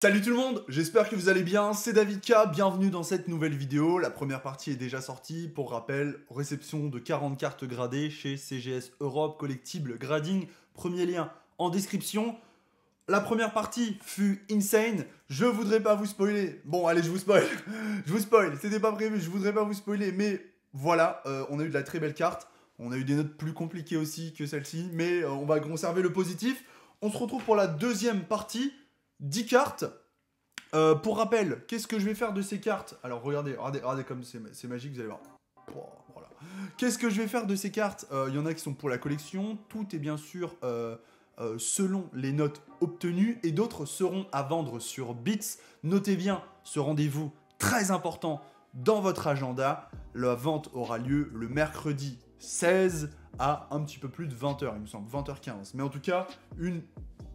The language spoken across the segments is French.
Salut tout le monde, j'espère que vous allez bien, c'est David K, bienvenue dans cette nouvelle vidéo. La première partie est déjà sortie, pour rappel, réception de 40 cartes gradées chez CGS Europe, collectible grading, premier lien en description. La première partie fut insane, je voudrais pas vous spoiler, bon allez je vous spoil, c'était pas prévu, je voudrais pas vous spoiler, mais voilà, on a eu de la très belle carte, on a eu des notes plus compliquées aussi que celle-ci, mais on va conserver le positif. On se retrouve pour la deuxième partie, 10 cartes. Pour rappel, qu'est-ce que je vais faire de ces cartes? Alors regardez comme c'est magique, vous allez voir. Voilà. Qu'est-ce que je vais faire de ces cartes? Il y en a qui sont pour la collection, tout est bien sûr selon les notes obtenues, et d'autres seront à vendre sur Bits. Notez bien ce rendez-vous très important dans votre agenda. La vente aura lieu le mercredi 16 à un petit peu plus de 20h, il me semble, 20h15. Mais en tout cas, une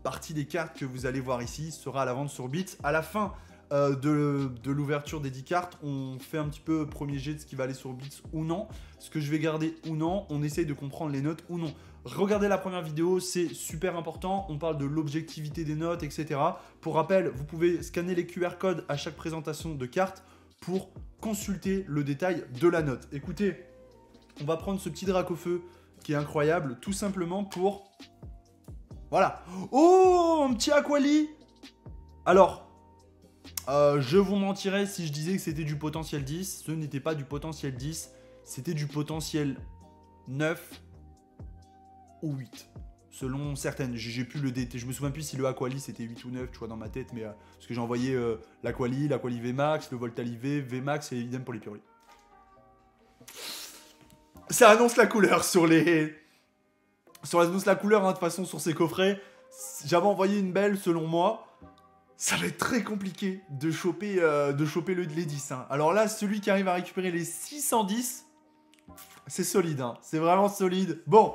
partie des cartes que vous allez voir ici sera à la vente sur Bits. À la fin de l'ouverture des 10 cartes, on fait un petit peu premier jet de ce qui va aller sur Bits ou non, ce que je vais garder ou non, on essaye de comprendre les notes ou non. Regardez la première vidéo, c'est super important, on parle de l'objectivité des notes, etc. Pour rappel, vous pouvez scanner les QR codes à chaque présentation de cartes pour consulter le détail de la note. Écoutez, on va prendre ce petit Dracofeu qui est incroyable, tout simplement pour... Voilà. Oh, un petit Aquali. Alors, je vous mentirais si je disais que c'était du potentiel 10. Ce n'était pas du potentiel 10. C'était du potentiel 9 ou 8. Selon certaines. J'ai plus le DT. Je me souviens plus si le Aquali c'était 8 ou 9, tu vois, dans ma tête. Mais parce que j'ai envoyé l'Aquali VMAX, le Voltali VMAX et idem pour les Purely. Ça annonce la couleur sur les... Sur la couleur, hein, de toute façon, sur ces coffrets, j'avais envoyé une belle, selon moi. Ça va être très compliqué de choper les 10. Hein. Alors là, celui qui arrive à récupérer les 610, c'est solide. Hein. C'est vraiment solide. Bon,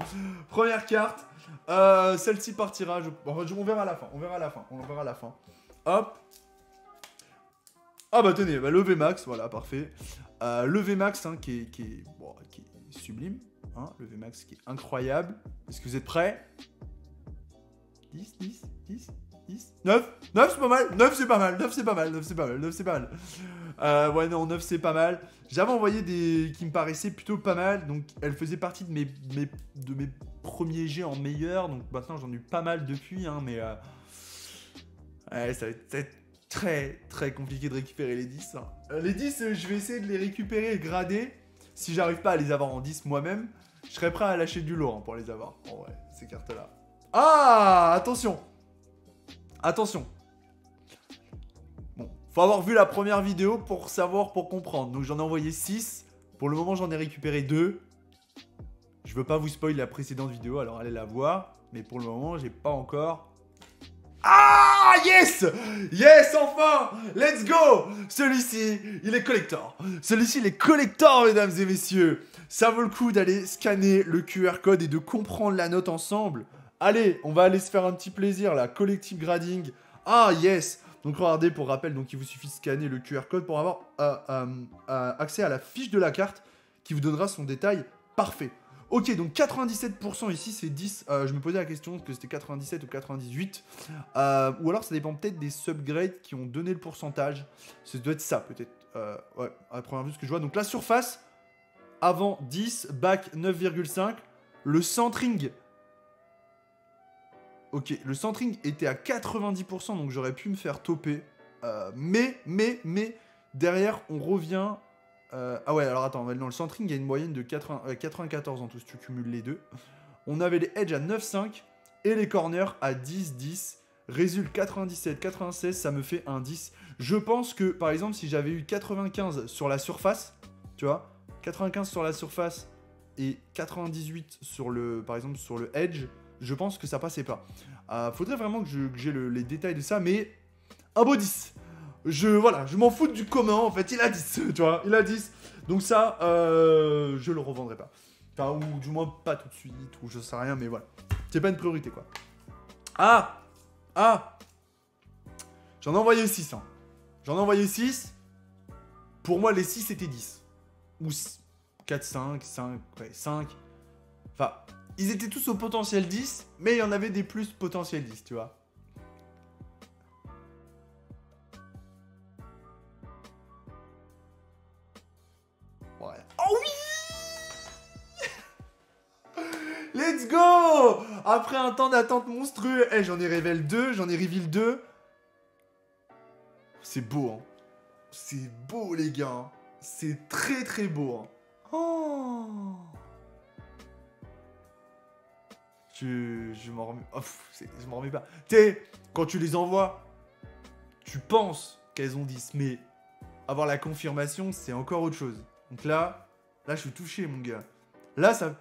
première carte. Celle-ci partira. On verra à la fin. On verra à la fin. Hop. Ah bah tenez, bah, le VMAX, voilà, parfait. Le VMAX, hein, qui est sublime. Hein, le VMAX qui est incroyable. Est-ce que vous êtes prêts? 10, 10, 10, 10, 9, 9 c'est pas mal, 9 c'est pas mal, 9 c'est pas mal, 9 c'est pas mal, 9 c'est pas mal. Ouais non, 9 c'est pas mal. J'avais envoyé des qui me paraissaient plutôt pas mal, donc elle faisait partie de mes premiers jets en meilleur, donc maintenant j'en ai eu pas mal depuis, hein, mais ouais, ça va être très très compliqué de récupérer les 10. Hein. Les 10, je vais essayer de les récupérer et grader. Si j'arrive pas à les avoir en 10 moi-même, je serais prêt à lâcher du lourd, hein, pour les avoir. En vrai, ces cartes-là. Ah, attention. Attention. Bon, faut avoir vu la première vidéo pour savoir, pour comprendre. Donc j'en ai envoyé 6. Pour le moment, j'en ai récupéré 2. Je veux pas vous spoiler la précédente vidéo, alors allez la voir. Mais pour le moment, j'ai pas encore... Ah, yes! Yes, enfin! Let's go! Celui-ci, il est collector. Celui-ci, il est collector, mesdames et messieurs. Ça vaut le coup d'aller scanner le QR code et de comprendre la note ensemble. Allez, on va aller se faire un petit plaisir, là. Collective grading. Ah, yes! Donc, regardez, pour rappel, donc il vous suffit de scanner le QR code pour avoir accès à la fiche de la carte qui vous donnera son détail parfait. Ok, donc 97% ici, c'est 10. Je me posais la question que c'était 97 ou 98. Ou alors, ça dépend peut-être des subgrades qui ont donné le pourcentage. Ça doit être ça, peut-être. Ouais, à la première vue, ce que je vois. Donc, la surface, avant 10, back 9,5. Le centring. Ok, le centring était à 90%, donc j'aurais pu me faire toper. Mais, derrière, on revient... ah ouais, alors attends, dans le centring, il y a une moyenne de 94 en tout, si tu cumules les deux. On avait les edges à 9,5 et les corners à 10, 10. Résulte 97, 96, ça me fait un 10. Je pense que, par exemple, si j'avais eu 95 sur la surface, tu vois, 95 sur la surface et 98 sur le, par exemple, sur le edge, je pense que ça passait pas. Faudrait vraiment que j'ai les détails de ça, mais un beau 10. Voilà, je m'en fous du commun, en fait, il a 10, tu vois, il a 10. Donc ça, je le revendrai pas. Enfin, ou du moins pas tout de suite, ou je sais rien, mais voilà. C'est pas une priorité, quoi. Ah! J'en ai envoyé 6, hein. J'en ai envoyé 6. Pour moi, les 6, c'était 10. Ou 4, 5, 5, ouais, 5. Enfin, ils étaient tous au potentiel 10, mais il y en avait des plus potentiel 10, tu vois. go! Après un temps d'attente monstrueux, j'en ai révèle 2, j'en ai reveal 2. C'est beau, hein. C'est beau, les gars. Hein. C'est très très beau. Hein. Oh. Je m'en remets... Oh, je m'en remets pas. Tu sais, quand tu les envoies, tu penses qu'elles ont 10, mais avoir la confirmation, c'est encore autre chose. Donc là, je suis touché, mon gars. Là, ça...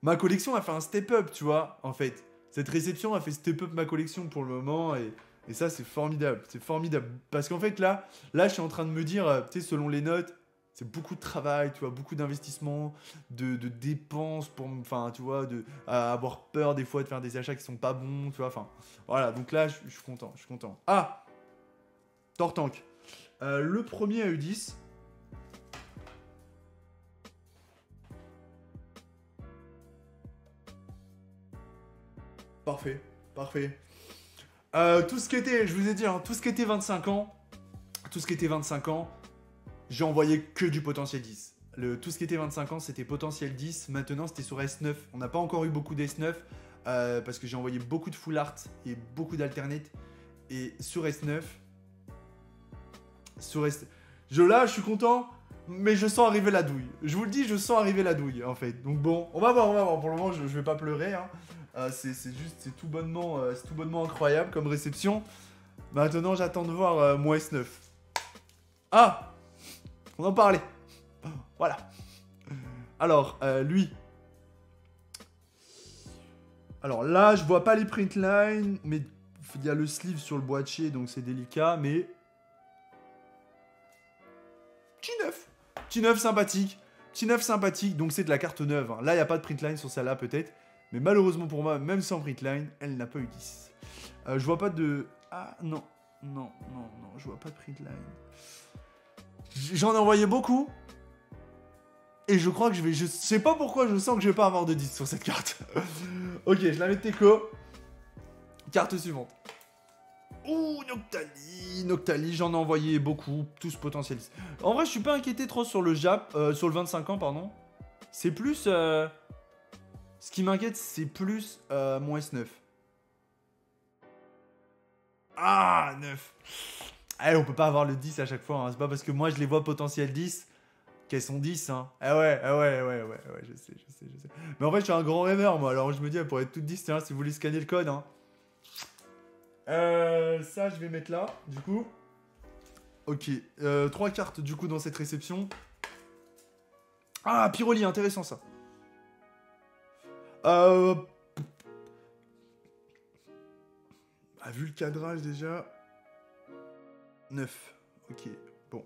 Ma collection a fait un step-up, tu vois, en fait. Cette réception a fait step-up ma collection pour le moment, et ça, c'est formidable. C'est formidable. Parce qu'en fait, là, je suis en train de me dire, tu sais, selon les notes, c'est beaucoup de travail, tu vois, beaucoup d'investissement, de dépenses pour, enfin, tu vois, avoir peur des fois de faire des achats qui sont pas bons, tu vois, enfin, voilà. Donc là, je suis content, je suis content. Ah, Tortank. Le premier a eu 10. Parfait, parfait. Tout ce qui était, je vous ai dit, hein, tout ce qui était 25 ans, j'ai envoyé que du potentiel 10. Tout ce qui était 25 ans, c'était potentiel 10. Maintenant, c'était sur S9. On n'a pas encore eu beaucoup d'S9 parce que j'ai envoyé beaucoup de full art et beaucoup d'alternates. Et sur S9, là, je suis content, mais je sens arriver la douille. Je vous le dis, je sens arriver la douille, en fait. Donc bon, on va voir, on va voir. Pour le moment, je vais pas pleurer, hein. C'est tout bonnement incroyable comme réception. Maintenant, j'attends de voir mon S9. Ah, on en parlait. Voilà. Alors, lui. Alors là, je vois pas les print lines, mais il y a le sleeve sur le boîtier, donc c'est délicat, mais... Petit neuf sympathique. Petit neuf sympathique, donc c'est de la carte neuve. Hein. Là, il n'y a pas de print line sur celle-là, peut-être. Mais malheureusement pour moi, même sans print line, elle n'a pas eu 10. Je vois pas de... Ah, non. Non, je vois pas de print line. J'en ai envoyé beaucoup. Et je crois que je vais... Je sais pas pourquoi, je sens que je vais pas avoir de 10 sur cette carte. Ok, je la mets de Teco. Carte suivante. Ouh, Noctali, j'en ai envoyé beaucoup, tous potentiels. En vrai, je suis pas inquiété trop sur le Jap, sur le 25 ans, pardon. C'est plus... Ce qui m'inquiète, c'est plus mon S9. Ah, 9. Allez, on peut pas avoir le 10 à chaque fois, hein. C'est pas parce que moi je les vois potentiel 10 qu'elles sont 10, hein. Ah ouais, je sais. Mais en fait, je suis un grand rêveur, moi, alors je me dis, elles pourraient être toutes 10, tiens, si vous voulez scanner le code, hein. Ça, je vais mettre là, du coup. Ok, 3 cartes, du coup, dans cette réception. Ah, Pyroli, intéressant, ça. Vu le cadrage, déjà... 9. Ok, bon.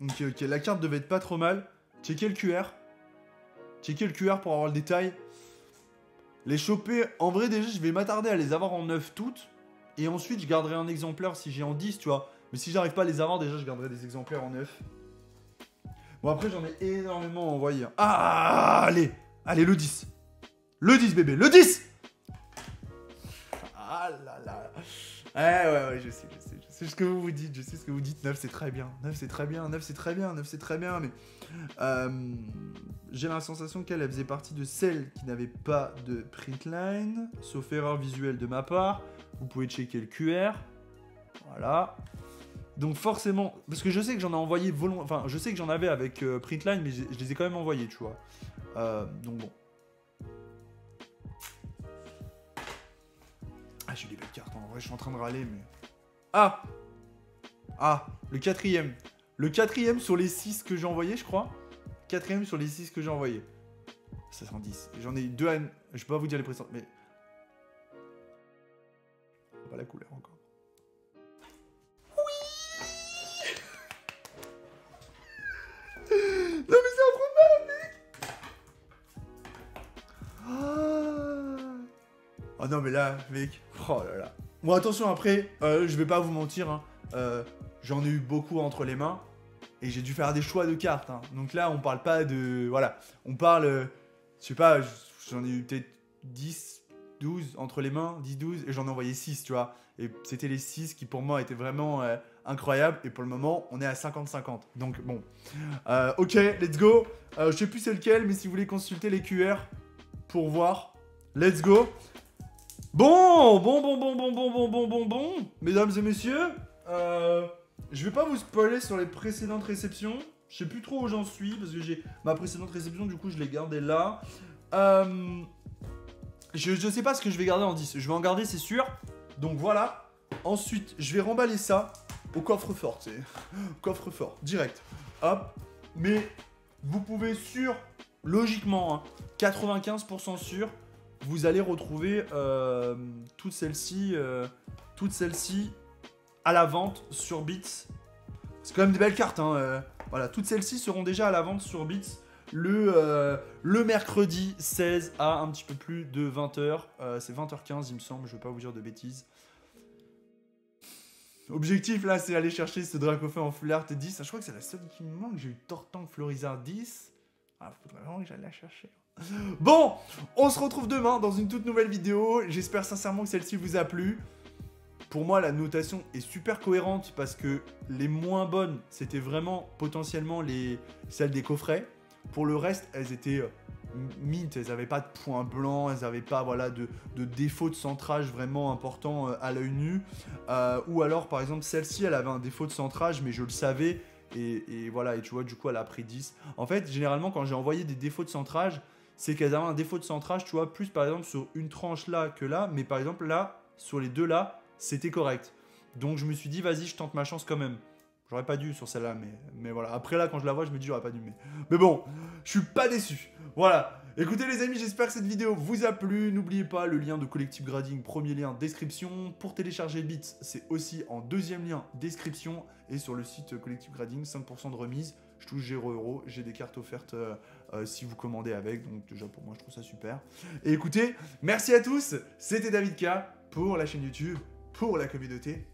Ok, la carte devait être pas trop mal. Checker le QR. Checker le QR pour avoir le détail. Les choper, en vrai, déjà, je vais m'attarder à les avoir en 9 toutes. Et ensuite, je garderai un exemplaire si j'ai en 10, tu vois. Mais si j'arrive pas à les avoir, déjà, je garderai des exemplaires en 9. Bon, après, j'en ai énormément envoyé. Ah, allez, le 10. Le 10, bébé, le 10. Ah là là. Ouais, je sais ce que vous dites, 9 c'est très bien, 9 c'est très bien, mais j'ai la sensation qu'elle faisait partie de celles qui n'avaient pas de print line, sauf erreur visuelle de ma part. Vous pouvez checker le QR, voilà. Donc forcément, parce que je sais que j'en ai envoyé enfin je sais que j'en avais avec print line, mais je les ai quand même envoyés, tu vois. Donc bon. Ah, j'ai eu des belles cartes, en vrai, je suis en train de râler, mais... Ah, le quatrième. Le quatrième sur les 6 que j'ai envoyé, je crois. Quatrième sur les 6 que j'ai envoyé. Ça sent 10. J'en ai 2 à... Je peux pas vous dire les précédentes, mais... Pas la couleur, encore. Oui. Non, mais c'est un problème, mec. Oh non, mais là, mec... Oh là là. Bon, attention, après, je vais pas vous mentir, hein, j'en ai eu beaucoup entre les mains, et j'ai dû faire des choix de cartes, hein. Donc là, on parle pas de... Voilà, on parle, je sais pas, j'en ai eu peut-être 10, 12 entre les mains, 10, 12, et j'en ai envoyé 6, tu vois. Et c'était les 6 qui, pour moi, étaient vraiment incroyables, et pour le moment, on est à 50-50. Donc bon, ok, let's go. Je sais plus c'est lequel, mais si vous voulez consulter les QR pour voir... Let's go. Bon, mesdames et messieurs, je vais pas vous spoiler sur les précédentes réceptions. Je sais plus trop où j'en suis parce que j'ai ma précédente réception, du coup je l'ai gardée là. Je sais pas ce que je vais garder en 10. Je vais en garder, c'est sûr. Donc voilà. Ensuite, je vais remballer ça au coffre-fort, tu sais. Coffre-fort, direct. Hop. Mais vous pouvez sûr, logiquement, hein, 95% sûr, vous allez retrouver toutes celles-ci à la vente sur Beats. C'est quand même des belles cartes, hein. Voilà, toutes celles-ci seront déjà à la vente sur Beats le mercredi 16 à un petit peu plus de 20h. C'est 20h15, il me semble, je ne vais pas vous dire de bêtises. Objectif là, c'est aller chercher ce Dracofeu en Full Art 10. Je crois que c'est la seule qui me manque. J'ai eu Tortank Florizard 10. Ah, faudrait vraiment que j'aille la chercher. Bon, on se retrouve demain dans une toute nouvelle vidéo. J'espère sincèrement que celle-ci vous a plu. Pour moi, la notation est super cohérente parce que les moins bonnes, c'était vraiment potentiellement celles des coffrets. Pour le reste, elles étaient mint, elles n'avaient pas de points blancs, elles n'avaient pas voilà, de défaut de centrage vraiment important à l'œil nu. Ou alors, par exemple, celle-ci, elle avait un défaut de centrage, mais je le savais. Et voilà, et tu vois, du coup, elle a pris 10. En fait, généralement, quand j'ai envoyé des défauts de centrage, c'est qu'elles avaient un défaut de centrage, tu vois, plus par exemple sur une tranche là que là. Mais par exemple, là, sur les deux là, c'était correct. Donc, je me suis dit, vas-y, je tente ma chance quand même. J'aurais pas dû sur celle-là, mais voilà. Après là, quand je la vois, je me dis j'aurais pas dû. Mais bon, je suis pas déçu. Voilà. Écoutez les amis, j'espère que cette vidéo vous a plu. N'oubliez pas le lien de Collective Grading, premier lien description. Pour télécharger Beats, c'est aussi en deuxième lien description. Et sur le site Collective Grading, 5% de remise. Je touche 0 €. J'ai des cartes offertes si vous commandez avec. Donc déjà pour moi, je trouve ça super. Et écoutez, merci à tous. C'était David K pour la chaîne YouTube, pour la communauté.